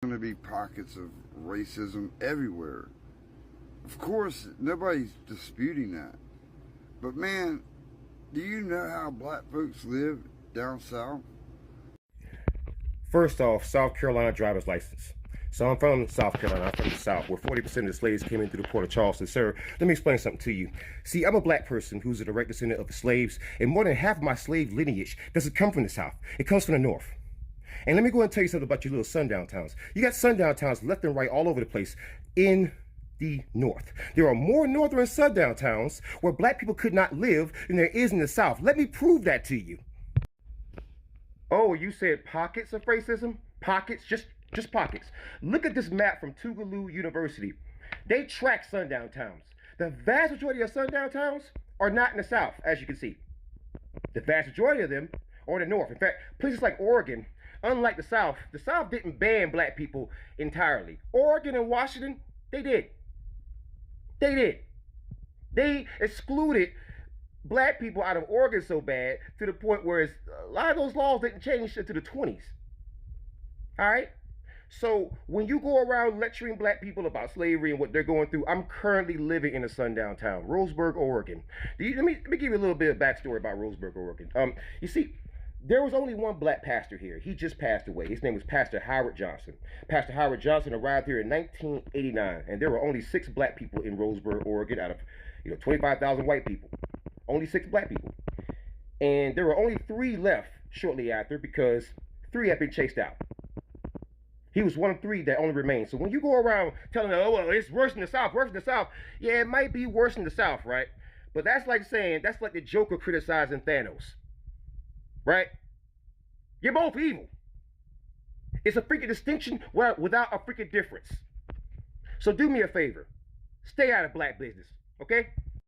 Going to be pockets of racism everywhere. Of course, nobody's disputing that. But man, do you know how black folks live down south? First off, South Carolina driver's license. So I'm from South Carolina, I'm from the South, where 40% of the slaves came in through the port of Charleston. Sir, let me explain something to you. See, I'm a black person who's a direct descendant of the slaves, and more than half of my slave lineage doesn't come from the South. It comes from the North. And let me go and tell you something about your little sundown towns. You got sundown towns left and right all over the place in the North. There are more northern sundown towns where black people could not live than there is in the South. Let me prove that to you. Oh, you said pockets of racism? Pockets? Just pockets. Look at this map from Tougaloo University. They track sundown towns. The vast majority of sundown towns are not in the South, as you can see. The vast majority of them are in the North. In fact, places like Oregon, unlike the South didn't ban black people entirely. Oregon and Washington, they did. They did. They excluded black people out of Oregon so bad to the point where a lot of those laws didn't change until the 20s. All right? So when you go around lecturing black people about slavery and what they're going through, I'm currently living in a sundown town, Roseburg, Oregon. Let me give you a little bit of backstory about Roseburg, Oregon. You see, there was only one black pastor here. He just passed away. His name was Pastor Howard Johnson. Pastor Howard Johnson arrived here in 1989, and there were only 6 black people in Roseburg, Oregon, out of 25,000 white people. Only 6 black people. And there were only 3 left shortly after because 3 had been chased out. He was one of 3 that only remained. So when you go around telling them, oh, well, it's worse in the South, worse in the South. Yeah, it might be worse in the South, right? But that's like the Joker criticizing Thanos. Right? You're both evil. It's a freaking distinction without a freaking difference. So do me a favor. Stay out of black business, okay?